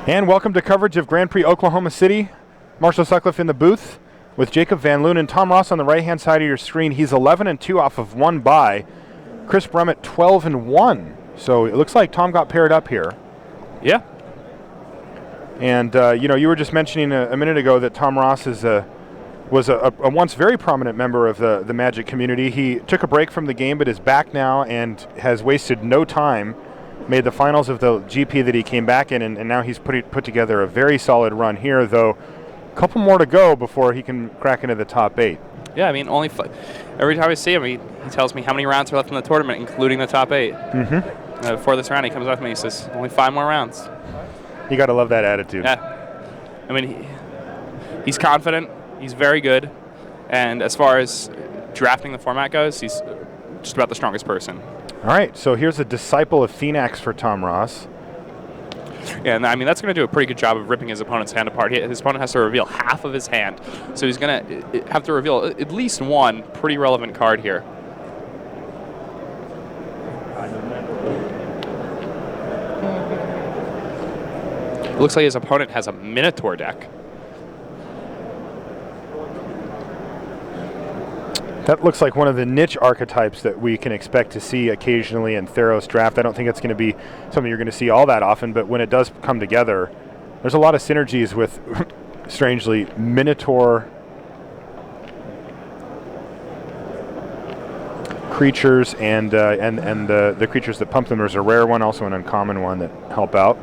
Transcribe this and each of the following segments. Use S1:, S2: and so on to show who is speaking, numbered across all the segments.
S1: And welcome to coverage of Grand Prix Oklahoma City. Marshall Sutcliffe in the booth with Jacob Van Loon and Tom Ross on the right-hand side of your screen. He's 11-2 off of one bye. Chris Brummett 12-1. So it looks like Tom got paired up here.
S2: Yeah.
S1: And you were just mentioning a minute ago that Tom Ross was a once very prominent member of the Magic community. He took a break from the game, but is back now and has wasted no time. Made the finals of the GP that he came back in, and now he's put together a very solid run here, though a couple more to go before he can crack into the top 8.
S2: Yeah, I mean, every time I see him, he tells me how many rounds are left in the tournament, including the top 8.
S1: Mm-hmm.
S2: Before this round, he comes up to me and says, only 5 more rounds.
S1: You got to love that attitude.
S2: Yeah. I mean, he's confident. He's very good. And as far as drafting the format goes, he's just about the strongest person.
S1: All right, so here's a disciple of Phoenix for Tom Ross.
S2: Yeah, and I mean, that's going to do a pretty good job of ripping his opponent's hand apart. His opponent has to reveal half of his hand, so he's going to have to reveal at least one pretty relevant card here. It looks like his opponent has a Minotaur deck.
S1: That looks like one of the niche archetypes that we can expect to see occasionally in Theros draft. I don't think it's going to be something you're going to see all that often, but when it does come together, there's a lot of synergies with, strangely, Minotaur creatures and the creatures that pump them. There's a rare one, also an uncommon one that help out.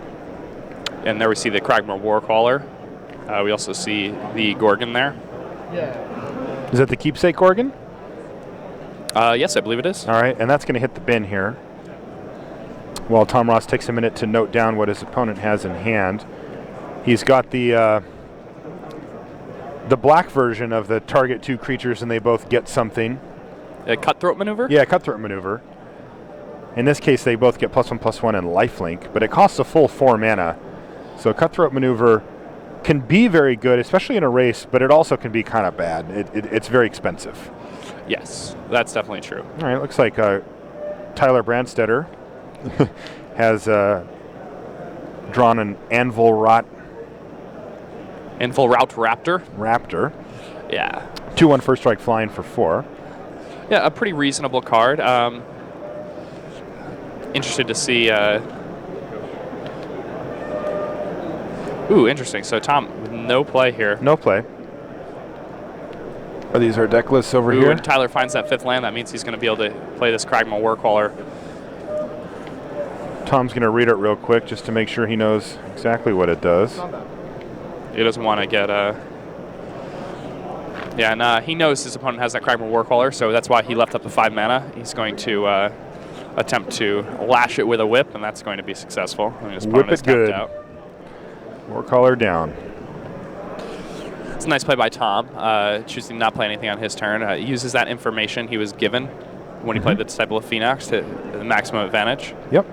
S2: And there we see the Kragmar Warcaller. We also see the Gorgon there.
S1: Yeah. Is that the keepsake Gorgon?
S2: Yes, I believe it is.
S1: All right, and that's going to hit the bin here. While Tom Ross takes a minute to note down what his opponent has in hand. He's got the black version of the target 2 creatures, and they both get something.
S2: A Cutthroat Maneuver?
S1: Yeah, Cutthroat Maneuver. In this case, they both get +1/+1 and lifelink, but it costs a full 4 mana. So Cutthroat Maneuver can be very good, especially in a race, but it also can be kind of bad. It's very expensive.
S2: Yes, that's definitely true.
S1: All right, looks like Tyler Brandsetter has drawn an Anvil Rout Raptor.
S2: Yeah.
S1: 2/1 first strike flying for 4.
S2: Yeah, a pretty reasonable card. Interested to see. Ooh, interesting. So Tom, with no play here.
S1: No play. Are these our deck lists over here?
S2: And Tyler finds that 5th land. That means he's going to be able to play this Kragmar Warcaller.
S1: Tom's going to read it real quick just to make sure he knows exactly what it does.
S2: He doesn't want to get Yeah, and he knows his opponent has that Kragmar Warcaller, so that's why he left up the 5 mana. He's going to attempt to lash it with a whip, and that's going to be successful.
S1: Whip it good. Warcaller down.
S2: It's a nice play by Tom, choosing not play anything on his turn. He uses that information he was given when he played the Disciple of Phoenix to the maximum advantage.
S1: Yep.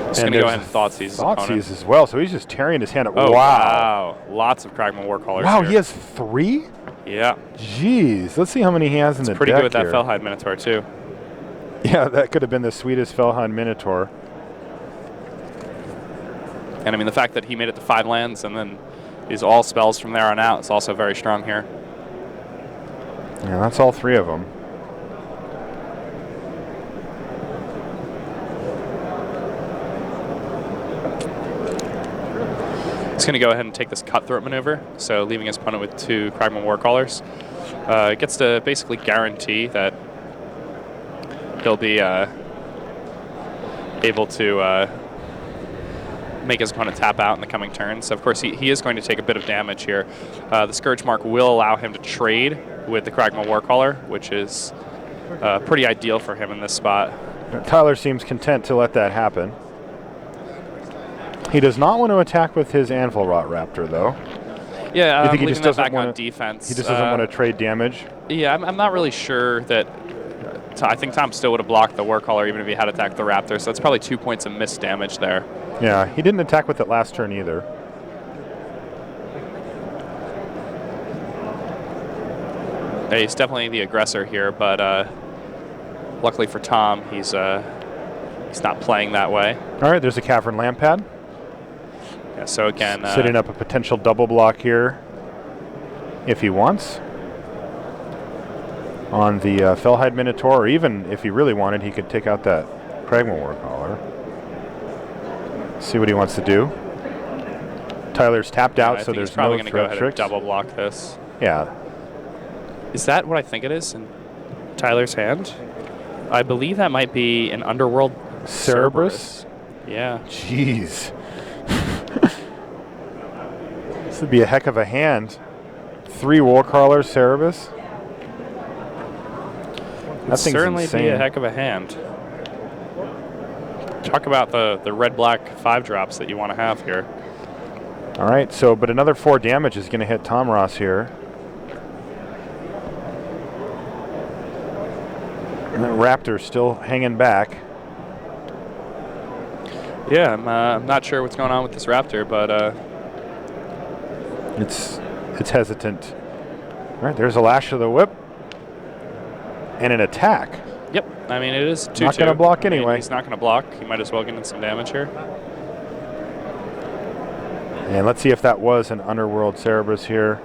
S2: Just going to go ahead and Thoughtseize his opponent.
S1: Thoughtseize as well, so he's just tearing his hand up.
S2: Oh, wow. Lots of Kragmar Warcallers
S1: Wow,
S2: here.
S1: He has 3?
S2: Yeah.
S1: Jeez. Let's see how many he has in the deck.
S2: Pretty good with that
S1: here.
S2: Fellhide Minotaur, too.
S1: Yeah, that could have been the sweetest Fellhide Minotaur.
S2: And I mean, the fact that he made it to 5 lands and then is all spells from there on out is also very strong here.
S1: Yeah, that's all 3 of them.
S2: He's going to go ahead and take this Cutthroat Maneuver, so leaving his opponent with 2 Kragmar Warcallers. Gets to basically guarantee that he'll be able to make his opponent tap out in the coming turn. So, of course, he is going to take a bit of damage here. The Scourge Mark will allow him to trade with the Kragmar Warcaller, which is pretty ideal for him in this spot.
S1: Tyler seems content to let that happen. He does not want to attack with his Anvil Rout Raptor, though.
S2: Yeah,
S1: you think he just doesn't
S2: back
S1: want
S2: on defense.
S1: He just doesn't want to trade damage?
S2: Yeah, I'm not really sure that... I think Tom still would have blocked the Warcaller even if he had attacked the Raptor, so that's probably 2 points of missed damage there.
S1: Yeah, he didn't attack with it last turn either.
S2: Yeah, he's definitely the aggressor here, but Luckily for Tom, he's not playing that way.
S1: All right, there's a cavern lamp pad.
S2: Yeah, so again,
S1: setting up a potential double block here if he wants on the Fellhide Minotaur, or even if he really wanted, he could take out that Pragma Warcaller. See what he wants to do. Tyler's tapped out, so there's
S2: probably
S1: no
S2: going to go ahead
S1: tricks.
S2: and double block this.
S1: Yeah.
S2: Is that what I think it is in Tyler's hand? I believe that might be an Underworld
S1: Cerberus?
S2: Yeah.
S1: Jeez. This would be a heck of a hand. 3 Warcrawlers, Cerberus. That thing's
S2: certainly
S1: insane.
S2: be a heck of a hand. Talk about the red-black 5-drops that you want to have here.
S1: All right, so but another 4 damage is going to hit Tom Ross here. And that Raptor's still hanging back.
S2: Yeah, I'm not sure what's going on with this Raptor, but
S1: it's hesitant. All right, there's a Lash of the Whip and an attack.
S2: Yep, I mean it is 2/2.
S1: Not going to block anyway.
S2: I mean, he's not going to block. He might as well get in some damage here.
S1: And let's see if that was an Underworld Cerberus here.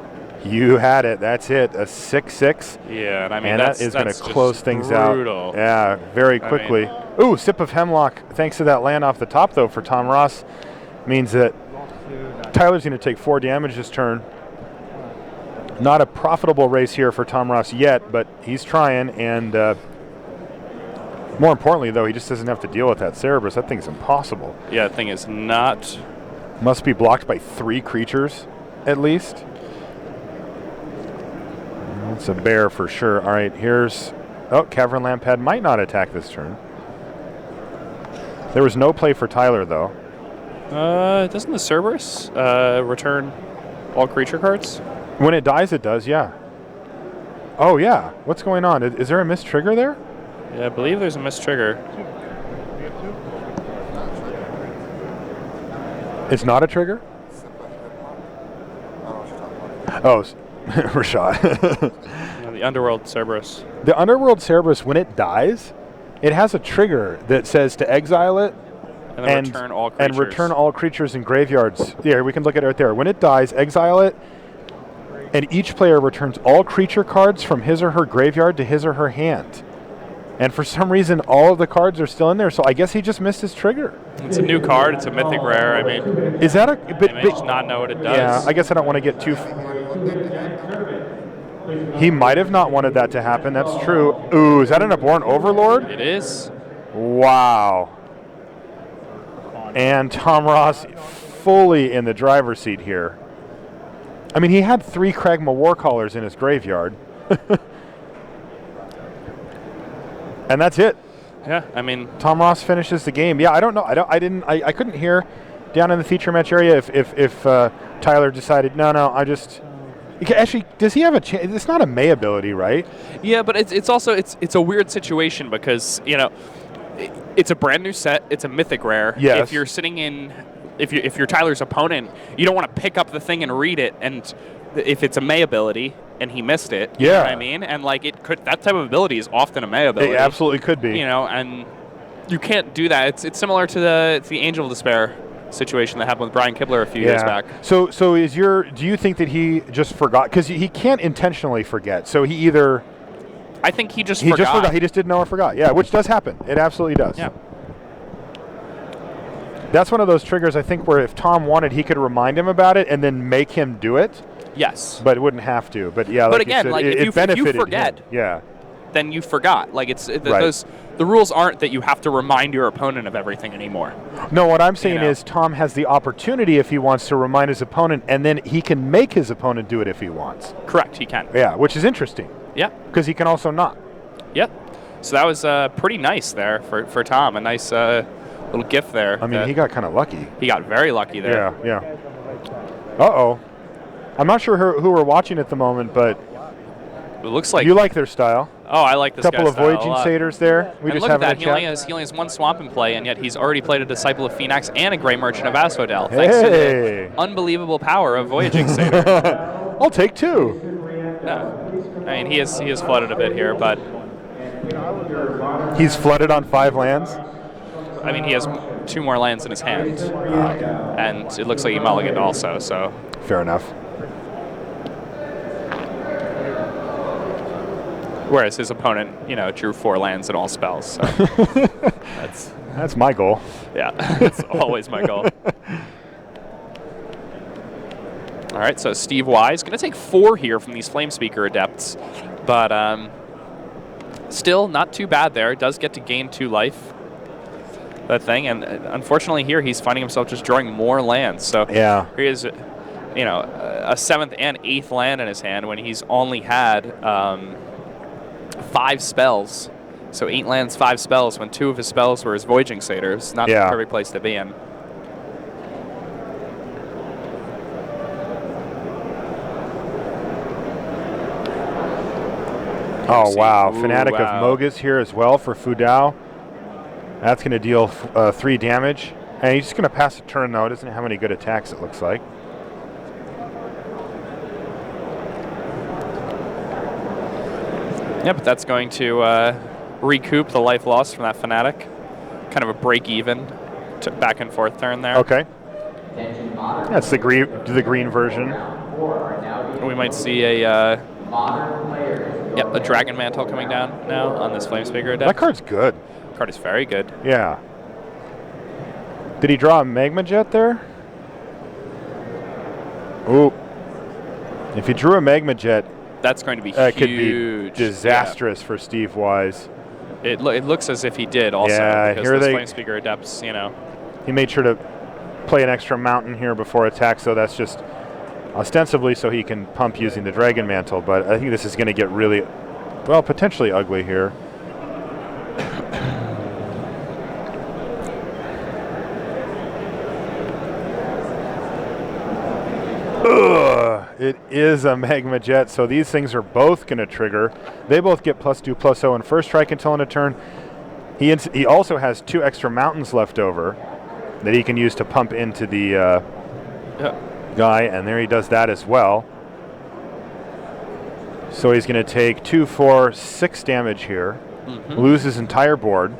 S1: You had it. That's it. A 6/6.
S2: Yeah, and I mean
S1: and that is going to close things
S2: brutal.
S1: out. Yeah, very quickly. Ooh, Sip of Hemlock. Thanks to that land off the top, though, for Tom Ross. Means that Tyler's going to take 4 damage this turn. Not a profitable race here for Tom Ross yet, but he's trying. And more importantly, though, he just doesn't have to deal with that Cerberus. That thing's impossible.
S2: Yeah, that thing is not...
S1: Must be blocked by 3 creatures, at least. It's a bear for sure. All right, here's... Oh, Cavern Lampad might not attack this turn. There was no play for Tyler, though.
S2: Doesn't the Cerberus return all creature cards?
S1: When it dies, it does, yeah. Oh, yeah. What's going on? Is there a missed trigger there?
S2: Yeah, I believe there's a missed trigger.
S1: It's not a trigger? Oh, Rashad.
S2: Yeah, the Underworld Cerberus.
S1: The Underworld Cerberus, when it dies, it has a trigger that says to exile it
S2: And then return all creatures.
S1: and return all creatures in graveyards. Yeah, we can look at it right there. When it dies, exile it, and each player returns all creature cards from his or her graveyard to his or her hand. And for some reason, all of the cards are still in there, so I guess he just missed his trigger.
S2: It's a new card. It's a mythic rare. I mean,
S1: Is that a...
S2: I may just not know what it does.
S1: Yeah, I guess I don't want to get too... He might have not wanted that to happen. That's true. Ooh, is that an Abhorrent Overlord?
S2: It is.
S1: Wow. And Tom Ross fully in the driver's seat here. I mean, he had 3 Kragma Warcallers in his graveyard. And that's it.
S2: Yeah, I mean,
S1: Tom Ross finishes the game. Yeah, I don't know. I couldn't hear down in the feature match area if Tyler decided, no, I just... Actually, does he have a chance? It's not a May ability, right?
S2: yeah, but it's also it's a weird situation because, you know, it's a brand new set. It's a mythic rare.
S1: Yes.
S2: If you're sitting in, if you're Tyler's opponent, you don't want to pick up the thing and read it. And if it's a May ability and he missed it, you know what I mean? And like that type of ability is often a May ability.
S1: It absolutely could be.
S2: You know, and you can't do that. It's similar to the Angel of Despair situation that happened with Brian Kibler a few years back.
S1: So do you think that he just forgot? Because he can't intentionally forget. So he either...
S2: I think he just forgot.
S1: He just didn't know or forgot. Yeah, which does happen. It absolutely does.
S2: Yeah.
S1: That's one of those triggers, I think, where if Tom wanted, he could remind him about it and then make him do it.
S2: Yes.
S1: But it wouldn't have to. But yeah,
S2: but
S1: like
S2: again,
S1: you said,
S2: like
S1: it
S2: if you
S1: benefited
S2: forget,
S1: him. Yeah.
S2: then you forgot. Like
S1: Right.
S2: The rules aren't that you have to remind your opponent of everything anymore.
S1: No, what I'm saying
S2: You know?
S1: is Tom has the opportunity if he wants to remind his opponent, and then he can make his opponent do it if he wants.
S2: Correct, he can.
S1: Yeah, which is interesting.
S2: Yeah.
S1: Because he can also not.
S2: Yep. So that was pretty nice there for Tom. A nice little gift there.
S1: I mean, he got kind of lucky.
S2: He got very lucky there.
S1: Yeah. Uh-oh. I'm not sure who we're watching at the moment, but
S2: It looks like...
S1: you like their style.
S2: Oh, I like this
S1: Couple
S2: guy's
S1: of
S2: style a
S1: Voyaging
S2: lot.
S1: Satyrs there. We
S2: And
S1: just
S2: look at
S1: having
S2: that.
S1: a
S2: He
S1: chat.
S2: only has 1 swamp in play, and yet he's already played a Disciple of Phoenix and a Grey Merchant of Asphodel. Thanks to the unbelievable power of Voyaging Satyr.
S1: I'll take 2.
S2: No. I mean, he is flooded a bit here, but
S1: He's flooded on 5 lands.
S2: I mean, he has 2 more lands in his hand, and it looks like he mulliganed also. So
S1: Fair enough.
S2: whereas his opponent, drew 4 lands and all spells. So
S1: That's my goal.
S2: yeah, that's always my goal. All right, so Steve Wise going to take 4 here from these Flamespeaker Adepts, but still not too bad there. Does get to gain 2 life, that thing, and unfortunately here he's finding himself just drawing more lands. So
S1: Yeah.
S2: here he is, a 7th and 8th land in his hand when he's only had 5 spells. So 8 lands, 5 spells, when 2 of his spells were his Voyaging Satyrs. Not the perfect place to be in.
S1: Oh, wow.
S2: Ooh,
S1: Fanatic
S2: wow.
S1: of Mogus here as well for Fudao. That's going to deal 3 damage. And he's just going to pass a turn, though. Doesn't have any good attacks, it looks like.
S2: Yeah, but that's going to recoup the life lost from that Fanatic. Kind of a break-even back and forth turn there.
S1: Okay. That's the green version.
S2: We might see a Dragon Mantle coming down now on this Flamespeaker deck.
S1: That card's good.
S2: Card is very good.
S1: Yeah. Did he draw a Magma Jet there? Ooh. If he drew a Magma Jet,
S2: that's going to be
S1: that
S2: huge.
S1: could be disastrous for Steve Wise.
S2: It looks as if he did also.
S1: Yeah,
S2: because
S1: here
S2: this
S1: they
S2: Flamespeaker Adepts,
S1: He made sure to play an extra mountain here before attack, so that's just ostensibly so he can pump using the Dragon Mantle, but I think this is going to get really, well, potentially ugly here. Ugh, it is a Magma Jet, so these things are both going to trigger. They both get +2/+0 and first strike until end of turn. He also has 2 extra mountains left over that he can use to pump into the guy, and there he does that as well. So he's going to take 2, 4, 6 damage here, lose his entire board,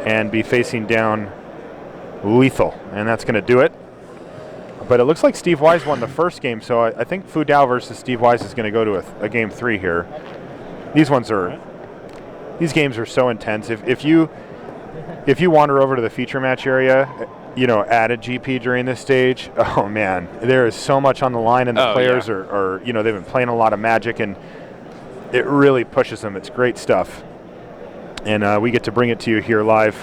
S1: and be facing down lethal, and that's going to do it. But it looks like Steve Wise won the first game, so I think Fudao versus Steve Wise is going to go to a game 3 here. These games are so intense. If you wander over to the feature match area, at a GP during this stage, oh man, there is so much on the line, and the players are they've been playing a lot of Magic, and it really pushes them. It's great stuff, and we get to bring it to you here live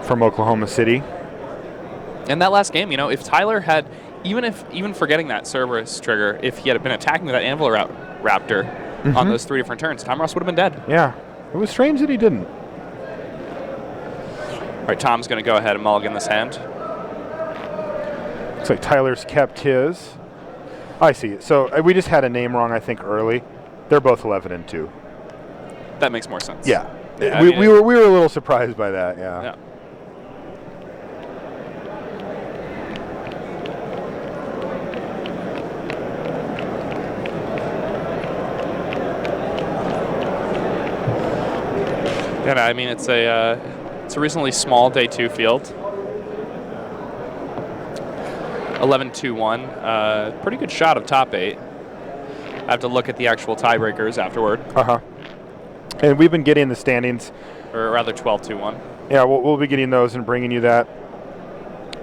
S1: from Oklahoma City.
S2: And that last game, if Tyler had, even forgetting that Cerberus trigger, if he had been attacking with that Anvil Raptor on those 3 different turns, Tom Ross would have been dead.
S1: Yeah, it was strange that he didn't.
S2: All right, Tom's going to go ahead and mulligan this hand.
S1: Looks like Tyler's kept his. I see. So we just had a name wrong, I think, early. They're both 11 and 2.
S2: That makes more sense.
S1: Yeah.
S2: We
S1: were a little surprised by that. Yeah.
S2: Yeah, I mean, it's a reasonably small day 2 field. 11-2-1. Pretty good shot of top 8. I have to look at the actual tiebreakers afterward.
S1: And we've been getting the standings.
S2: Or rather 12-2-1.
S1: Yeah, we'll be getting those and bringing you that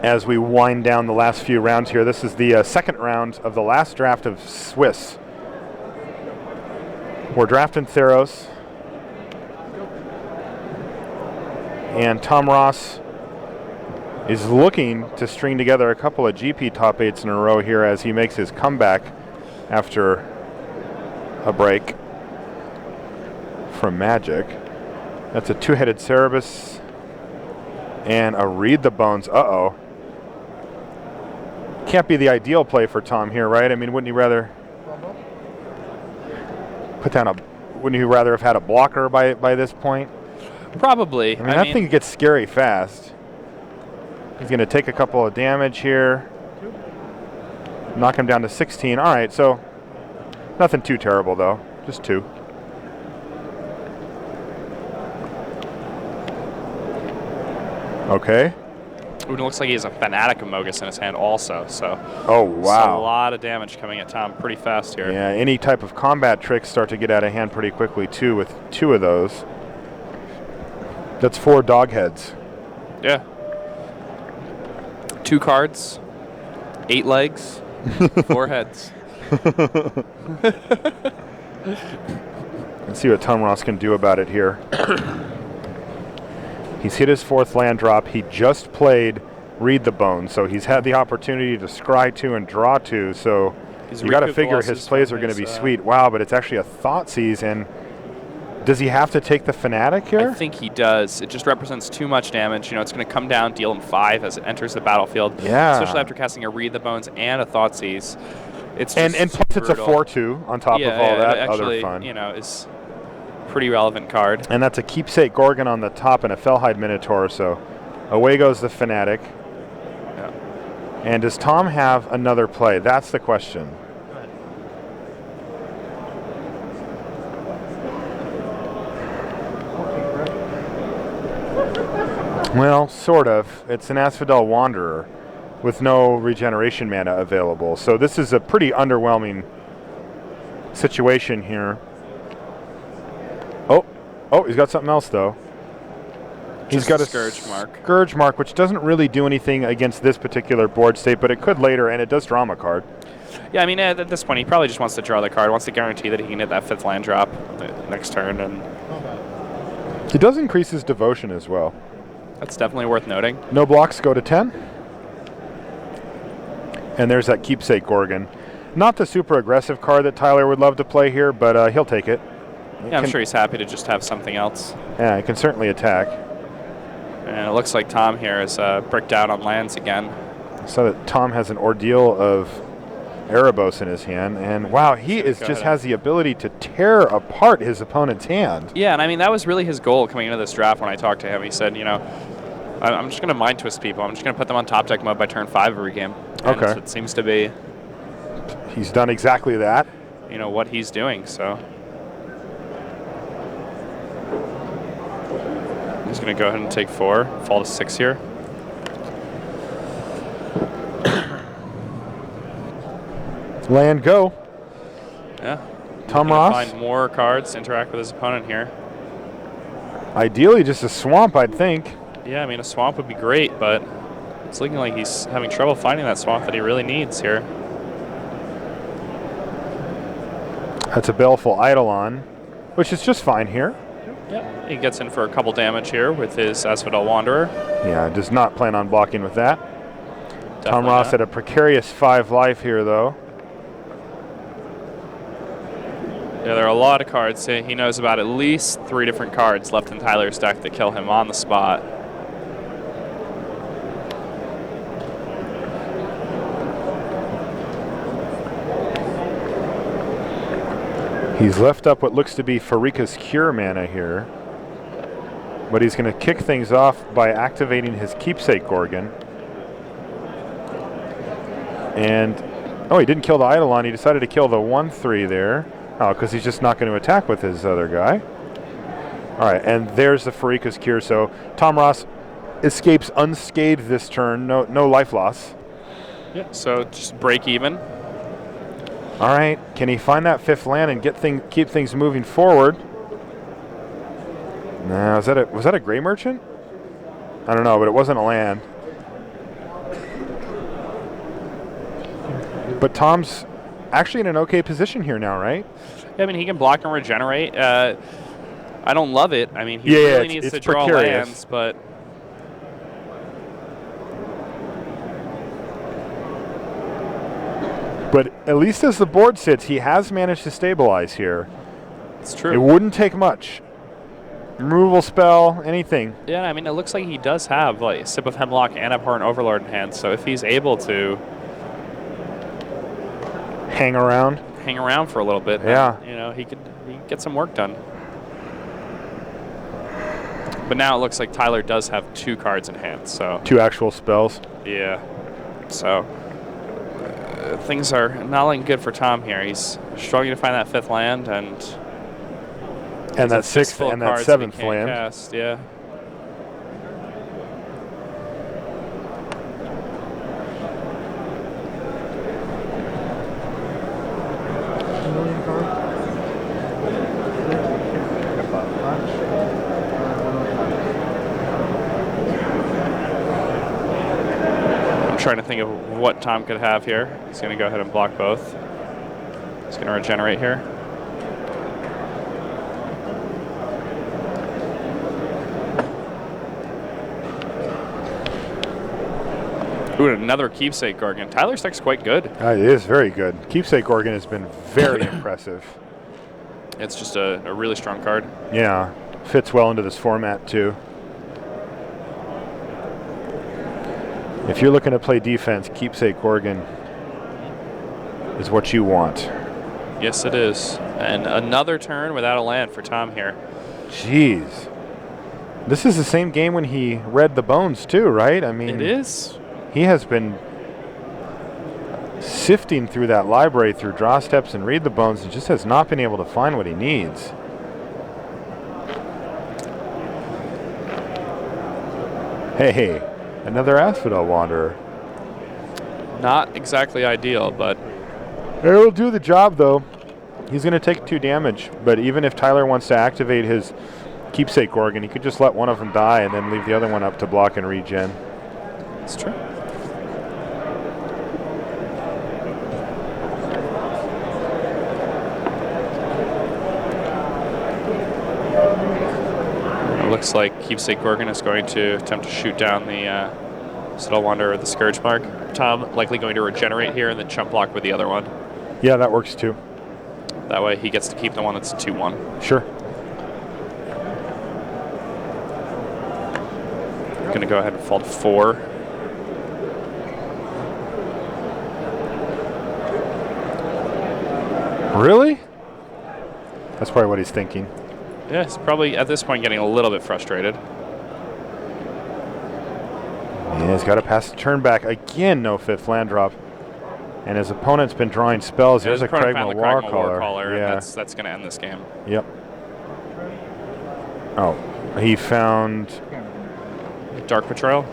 S1: as we wind down the last few rounds here. This is the second round of the last draft of Swiss. We're drafting Theros. And Tom Ross is looking to string together a couple of GP top 8s in a row here as he makes his comeback after a break from Magic. That's a 2-headed Cerberus and a Read the Bones. Uh-oh. Can't be the ideal play for Tom here, right? I mean, wouldn't he rather have had a blocker by this point?
S2: Probably.
S1: I mean, that thing gets scary fast. He's going to take a couple of damage here. Knock him down to 16. All right, so nothing too terrible, though. Just 2. Okay.
S2: Ooh, it looks like he has a Fanatic Amogus in his hand also. So.
S1: Oh,
S2: So
S1: wow.
S2: a lot of damage coming at Tom pretty fast here.
S1: Yeah, any type of combat tricks start to get out of hand pretty quickly, too, with 2 of those. That's 4 dog heads.
S2: Yeah. 2 cards, 8 legs, 4 heads.
S1: Let's see what Tom Ross can do about it here. He's hit his 4th land drop. He just played Read the Bone, so he's had the opportunity to scry 2 and draw 2, so you got to figure his plays are going to be sweet. Wow, but it's actually a Thoughtseize, and does he have to take the Fanatic here?
S2: I think he does. It just represents too much damage. You know, it's going to come down, deal him 5 as it enters the battlefield.
S1: Yeah.
S2: Especially after casting a Read the Bones and a Thoughtseize. It's
S1: and plus
S2: brutal.
S1: it's a 4/2 on top of all that
S2: actually,
S1: other fun.
S2: You know, is pretty relevant card.
S1: And that's a Keepsake Gorgon on the top and a Fellhide Minotaur, so away goes the Fanatic.
S2: Yeah.
S1: And does Tom have another play? That's the question. Well, sort of. It's an Asphodel Wanderer with no regeneration mana available. So this is a pretty underwhelming situation here. Oh, he's got something else, though. He's got a
S2: Scourge Mark.
S1: Scourge Mark, which doesn't really do anything against this particular board state, but it could later, and it does draw him a card.
S2: Yeah, I mean, at this point, he probably just wants to draw the card, wants to guarantee that he can hit that 5th land drop the next turn, and
S1: It does increase his devotion as well.
S2: that's definitely worth noting.
S1: No blocks go to 10. And there's that Keepsake Gorgon. Not the super aggressive card that Tyler would love to play here, but he'll take it.
S2: Yeah, I'm sure he's happy to just have something else.
S1: Yeah, he can certainly attack.
S2: And it looks like Tom here is bricked out on lands again.
S1: So that Tom has an Ordeal of Erebos in his hand, and wow, he is just has the ability to tear apart his opponent's hand.
S2: Yeah, and I mean, that was really his goal coming into this draft when I talked to him. He said, you know, I'm just going to mind twist people. I'm just going to put them on top deck mode by turn 5 every game. And
S1: Okay.
S2: it seems to be,
S1: He's done exactly that.
S2: you know, what he's doing, so. He's going to go ahead and take 4, fall to 6 here.
S1: Land go.
S2: Yeah.
S1: Tom
S2: Gonna
S1: Ross.
S2: Find more cards to interact with his opponent here.
S1: Ideally, just a swamp, I'd think.
S2: Yeah, I mean, a swamp would be great, but it's looking like he's having trouble finding that swamp that he really needs here.
S1: That's a Baleful Eidolon, which is just fine here.
S2: Yeah, he gets in for a couple damage here with his Asphodel Wanderer.
S1: Yeah, does not plan on blocking with that. Tom
S2: Definitely
S1: Ross
S2: not.
S1: had a precarious 5 life here, though.
S2: Yeah, there are a lot of cards. He knows about at least 3 different cards left in Tyler's deck that kill him on the spot.
S1: He's left up what looks to be Farika's Cure mana here. But he's going to kick things off by activating his Keepsake Gorgon. And, oh, he didn't kill the Eidolon. He decided to kill the 1/3 there. Oh, because he's just not going to attack with his other guy. All right, and there's the Farika's Cure. So Tom Ross escapes unscathed this turn. No life loss.
S2: Yeah, so just break even.
S1: All right, can he find that 5th land and keep things moving forward? No, was that a Gray Merchant? I don't know, but it wasn't a land. But Tom's actually in an okay position here now, right?
S2: Yeah, I mean, he can block and regenerate. I don't love it. I mean, he
S1: Yeah,
S2: really needs
S1: it's
S2: to draw
S1: precarious.
S2: lands, but
S1: But at least as the board sits, he has managed to stabilize here.
S2: it's
S1: It
S2: true.
S1: wouldn't take much. Removal spell, anything.
S2: Yeah, I mean, it looks like he does have like Sip of Hemlock and Abhorrent Overlord in hand, so if he's able to
S1: Hang around.
S2: hang around for a little bit,
S1: Yeah.
S2: then, you know, he could get some work done. But now it looks like Tyler does have 2 cards in hand, so
S1: 2 actual spells.
S2: yeah. So things are not looking good for Tom here. He's struggling to find that 5th land and
S1: And that
S2: he's a
S1: 6th
S2: fistful of
S1: and that
S2: cards that he
S1: 7th
S2: can't
S1: land.
S2: cast, yeah. trying to think of what Tom could have here. He's going to go ahead and block both. He's going to regenerate here. Ooh, another Keepsake Gorgon. Tyler's deck's quite good.
S1: It is very good. Keepsake Gorgon has been very impressive.
S2: It's just a really strong card.
S1: Yeah, fits well into this format too. If you're looking to play defense, Keepsake Gorgon is what you want.
S2: Yes, it is. And another turn without a land for Tom here.
S1: Jeez. This is the same game when he read the bones too, right? I mean,
S2: it is.
S1: He has been sifting through that library through draw steps and read the bones and just has not been able to find what he needs. Hey, another Asphodel Wanderer.
S2: Not exactly ideal, but
S1: it'll do the job though. He's going to take 2 damage, but even if Tyler wants to activate his Keepsake Gorgon, he could just let one of them die and then leave the other one up to block and regen.
S2: That's true. Looks like Keepsake Gorgon is going to attempt to shoot down the Asphodel Wanderer or the Scourge Mark. Tom likely going to regenerate here and then chump block with the other one.
S1: Yeah, that works too.
S2: That way he gets to keep the one that's 2-1.
S1: Sure.
S2: Going to go ahead and fall to 4.
S1: Really? That's probably what he's thinking.
S2: Yeah, he's probably at this point getting a little bit frustrated.
S1: Yeah, he's got to pass the turn back. Again, no 5th land drop. And his opponent's been drawing spells. There's a Kragma Warcaller.
S2: Yeah. And that's going to end this game.
S1: Yep. Oh, he found
S2: Dark Betrayal.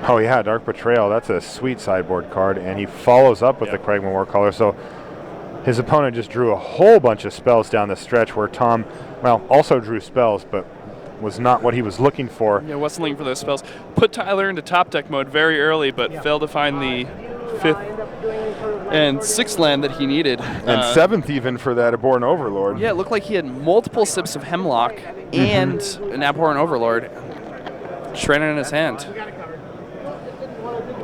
S1: Oh yeah, Dark Betrayal. That's a sweet sideboard card, and he follows up with the Kragma Warcaller. So his opponent just drew a whole bunch of spells down the stretch where Tom, well, also drew spells, but was not what he was looking for.
S2: Yeah, wasn't looking for those spells. Put Tyler into top deck mode very early, but failed to find the 5th and 6th land that he needed.
S1: And 7th even for that Abhorrent Overlord.
S2: Yeah, it looked like he had multiple sips of Hemlock and an Abhorrent Overlord shredded in his hand.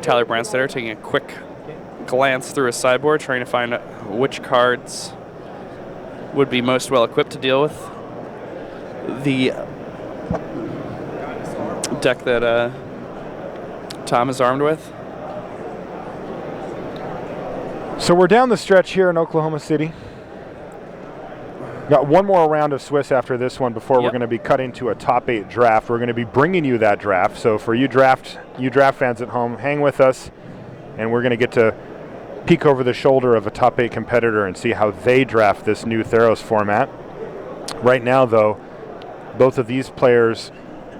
S2: Tyler Brandsetter taking a quick glance through his sideboard, trying to find which cards would be most well equipped to deal with the deck that Tom is armed with.
S1: So we're down the stretch here in Oklahoma City. Got one more round of Swiss after this one before we're going to be cutting to a top 8 draft. We're going to be bringing you that draft. So for you draft fans at home, hang with us, and we're going to get to peek over the shoulder of a top 8 competitor and see how they draft this new Theros format. Right now, though, both of these players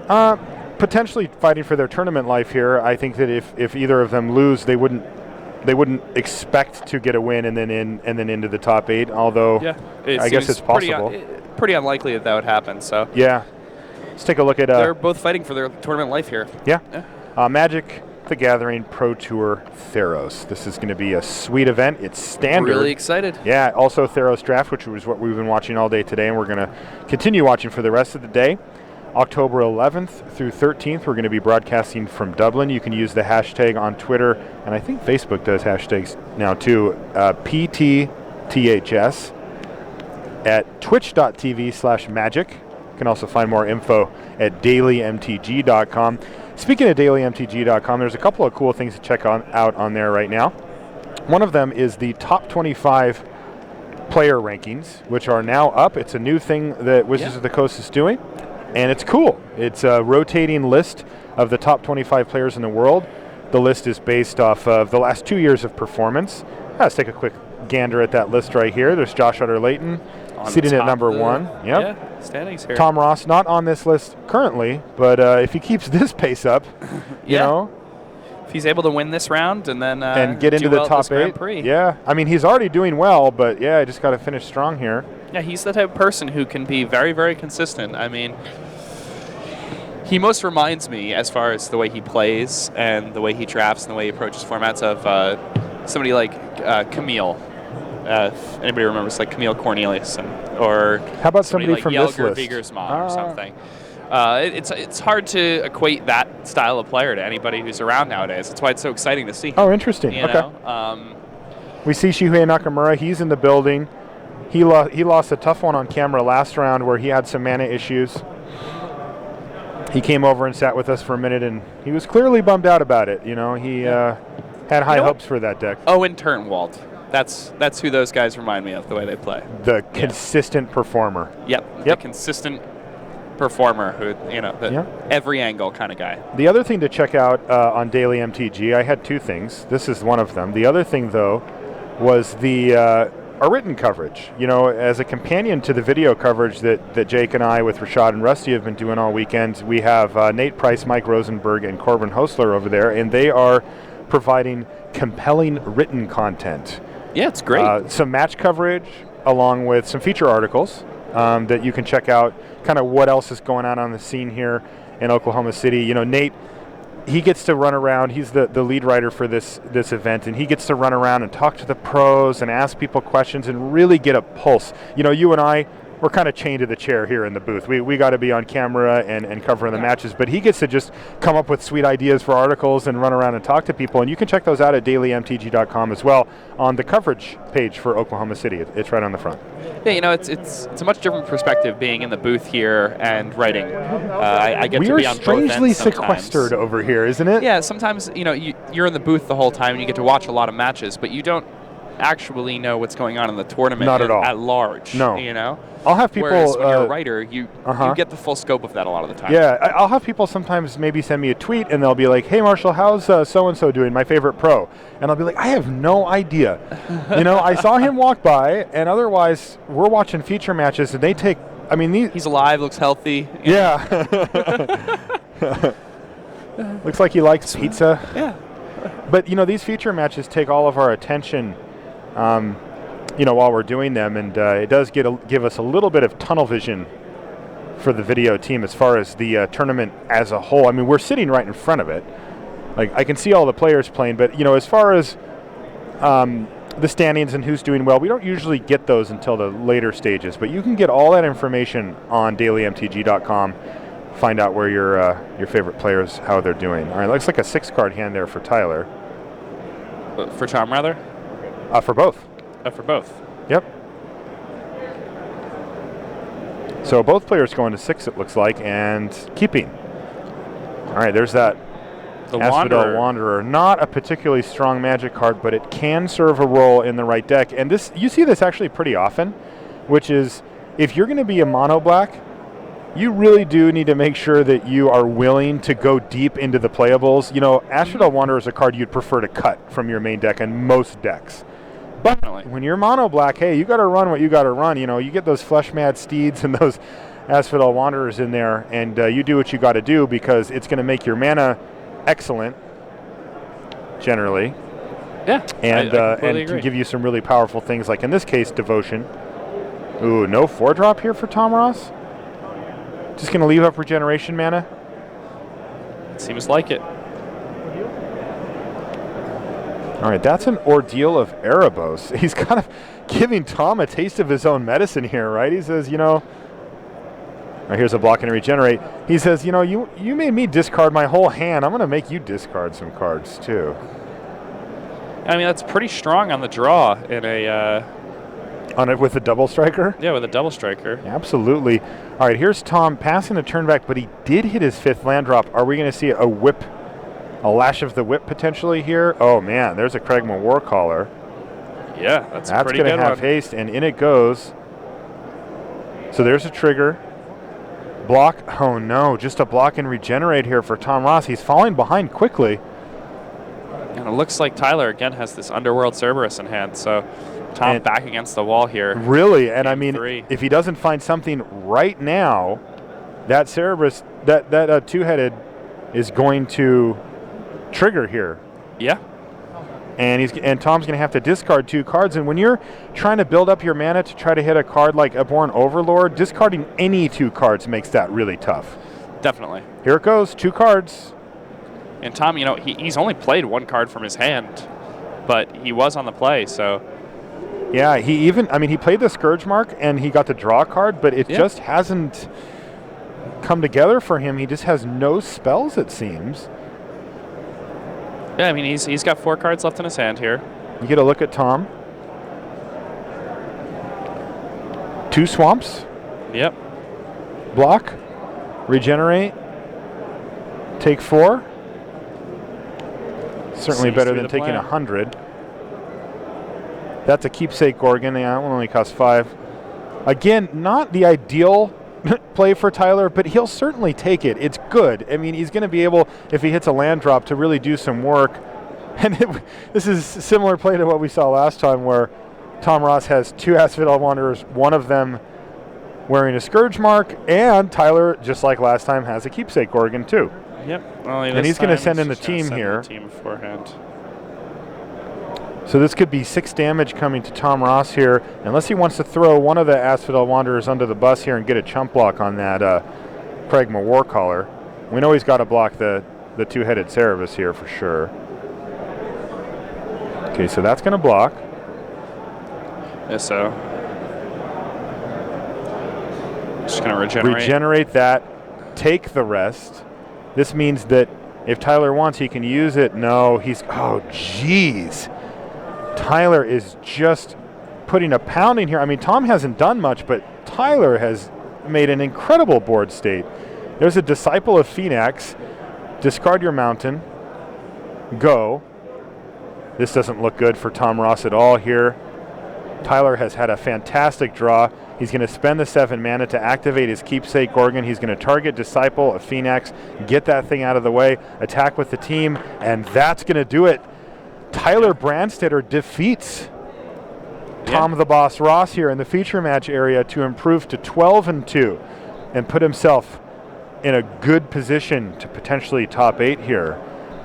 S1: potentially fighting for their tournament life here. I think that if either of them lose, they wouldn't expect to get a win and then into the top 8. Although I guess it's possible.
S2: Pretty unlikely that would happen. So
S1: yeah, let's take a look at.
S2: They're both fighting for their tournament life here.
S1: Yeah. Magic the Gathering Pro Tour Theros. This is going to be a sweet event. It's standard.
S2: Really excited.
S1: Yeah. Also Theros Draft, which was what we've been watching all day today, and we're going to continue watching for the rest of the day. October 11th through 13th, we're going to be broadcasting from Dublin. You can use the hashtag on Twitter, and I think Facebook does hashtags now too, PTTHS at twitch.tv/magic. You can also find more info at dailymtg.com. Speaking of dailymtg.com, there's a couple of cool things to check out on there right now. One of them is the top 25 player rankings, which are now up. It's a new thing that Wizards of the Coast is doing. And it's cool. It's a rotating list of the top 25 players in the world. The list is based off of the last 2 years of performance. Let's take a quick gander at that list right here. There's Josh Utter-Layton sitting at number 1. Yep.
S2: Yeah, standings here.
S1: Tom Ross not on this list currently, but if he keeps this pace up, you know.
S2: If he's able to win this round and then
S1: and get into the top 8. Yeah. I mean, he's already doing well, but yeah, I just got to finish strong here.
S2: Yeah, he's the type of person who can be very, very consistent. I mean, He most reminds me, as far as the way he plays and the way he drafts and the way he approaches formats, of somebody like Camille. If anybody remembers, like Camille Cornelius, or
S1: how about somebody
S2: like
S1: from
S2: Jelger
S1: this list?
S2: Vigersma or something. It's hard to equate that style of player to anybody who's around nowadays. That's why it's so exciting to see.
S1: Oh, interesting.
S2: You
S1: okay.
S2: know?
S1: We see Shuhei Nakamura. He's in the building. He lost a tough one on camera last round where he had some mana issues. He came over and sat with us for a minute, and he was clearly bummed out about it. You know, he had high hopes for that deck.
S2: Owen Turnwald. That's who those guys remind me of, the way they play.
S1: The consistent performer.
S2: Yep. The consistent performer who, every angle kind of guy.
S1: The other thing to check out on Daily MTG, I had two things. This is one of them. The other thing, though, was our written coverage. You know, as a companion to the video coverage that Jake and I with Rashad and Rusty have been doing all weekend, we have Nate Price, Mike Rosenberg, and Corbin Hostler over there, and they are providing compelling written content.
S2: Yeah, it's great.
S1: Some match coverage along with some feature articles that you can check out, kind of what else is going on the scene here in Oklahoma City. You know, Nate, he gets to run around. He's the lead writer for this event, and he gets to run around and talk to the pros and ask people questions and really get a pulse. You know, you and I, we're kind of chained to the chair here in the booth. We got to be on camera and covering the matches, but he gets to just come up with sweet ideas for articles and run around and talk to people. And you can check those out at dailymtg.com as well on the coverage page for Oklahoma City. It's right on the front.
S2: Yeah, you know, it's a much different perspective being in the booth here and writing. I get to be on both ends.
S1: We are strangely sequestered over here, isn't it?
S2: Yeah, sometimes, you know, you're in the booth the whole time and you get to watch a lot of matches, but you don't actually know what's going on in the tournament.
S1: Not at all.
S2: At large.
S1: No.
S2: You know?
S1: I'll have people.
S2: Whereas when you're a writer, you get the full scope of that a lot of the time.
S1: Yeah, I'll have people sometimes maybe send me a tweet and they'll be like, "Hey Marshall, how's so and so doing? My favorite pro." And I'll be like, "I have no idea." You know, I saw him walk by, and otherwise we're watching feature matches, and they take. I mean,
S2: he's alive, looks healthy.
S1: Yeah. Looks like he likes pizza.
S2: Yeah.
S1: But you know, these feature matches take all of our attention. You know, while we're doing them, and it does give us a little bit of tunnel vision for the video team as far as the tournament as a whole. I mean, we're sitting right in front of it. Like, I can see all the players playing, but, you know, as far as the standings and who's doing well, we don't usually get those until the later stages, but you can get all that information on dailymtg.com. Find out where your favorite players, how they're doing. All right, looks like a 6-card hand there for Tyler.
S2: For Tom, rather?
S1: For both.
S2: For both.
S1: Yep. So both players going to 6, it looks like, and keeping. All right, there's that Asphodel Wanderer. Not a particularly strong Magic card, but it can serve a role in the right deck. And this, you see this actually pretty often, which is if you're going to be a mono black, you really do need to make sure that you are willing to go deep into the playables. You know, Asphodel Wanderer is a card you'd prefer to cut from your main deck in most decks. But when you're mono black, hey, you got to run what you got to run. You know, you get those Flesh Mad Steeds and those Asphodel Wanderers in there, and you do what you got to do because it's going to make your mana excellent, generally.
S2: Yeah,
S1: and can give you some really powerful things, like in this case, Devotion. Ooh, no 4-drop here for Tom Ross. Just going to leave up regeneration mana.
S2: Seems like it.
S1: All right, that's an Ordeal of Erebos. He's kind of giving Tom a taste of his own medicine here, right? He says, you know, here's a block and regenerate. He says, you know, you made me discard my whole hand. I'm going to make you discard some cards too.
S2: I mean, that's pretty strong on the draw in a...
S1: on it with a double striker?
S2: Yeah, with a double striker.
S1: Absolutely. All right, here's Tom passing a turn back, but he did hit his 5th land drop. Are we going to see a whip? A Lash of the Whip potentially here. Oh man, there's a Kragma Warcaller.
S2: Yeah, that's a pretty good one.
S1: That's going to have haste, and in it goes. So there's a trigger. Block. Oh no, just a block and regenerate here for Tom Ross. He's falling behind quickly.
S2: And it looks like Tyler again has this Underworld Cerberus in hand, so Tom back against the wall here.
S1: Really, and I mean, if he doesn't find something right now, that Cerberus, that two-headed, is going to trigger here.
S2: Yeah.
S1: And Tom's going to have to discard 2 cards. And when you're trying to build up your mana to try to hit a card like Abhorrent Overlord, discarding any 2 cards makes that really tough.
S2: Definitely.
S1: Here it goes, 2 cards.
S2: And Tom, you know, he's only played 1 card from his hand, but he was on the play, so.
S1: Yeah, he played the Scourge Mark and he got the draw card, but it just hasn't come together for him. He just has no spells, it seems.
S2: Yeah, I mean, he's got 4 cards left in his hand here.
S1: You get a look at Tom. 2 swamps.
S2: Yep.
S1: Block. Regenerate. Take 4. Certainly better than taking 100. That's a Keepsake Gorgon. Yeah, that one only costs 5. Again, not the ideal play for Tyler, but he'll certainly take it. It's good. I mean, he's going to be able, if he hits a land drop, to really do some work. And this is similar play to what we saw last time, where Tom Ross has 2 Asphodel Wanderers, one of them wearing a Scourge Mark, and Tyler, just like last time, has a Keepsake Gorgon too.
S2: Yep.
S1: And he's going to send in the team here.
S2: Team beforehand.
S1: So this could be 6 damage coming to Tom Ross here, unless he wants to throw one of the Asphodel Wanderers under the bus here and get a chump block on that Pragma Warcaller. We know he's got to block the 2-headed Cerebus here for sure. Okay, so that's going to block.
S2: Yeah, so. Just going to regenerate.
S1: Regenerate that, take the rest. This means that if Tyler wants, he can use it. No, oh, jeez. Tyler is just putting a pounding here. I mean, Tom hasn't done much, but Tyler has made an incredible board state. There's a Disciple of Phoenix. Discard your mountain. Go. This doesn't look good for Tom Ross at all here. Tyler has had a fantastic draw. He's going to spend the 7 mana to activate his Keepsake Gorgon. He's going to target Disciple of Phoenix, get that thing out of the way, attack with the team, and that's going to do it. Tyler Brandsetter defeats Tom the Boss Ross here in the feature match area to improve to 12-2 and put himself in a good position to potentially top 8 here.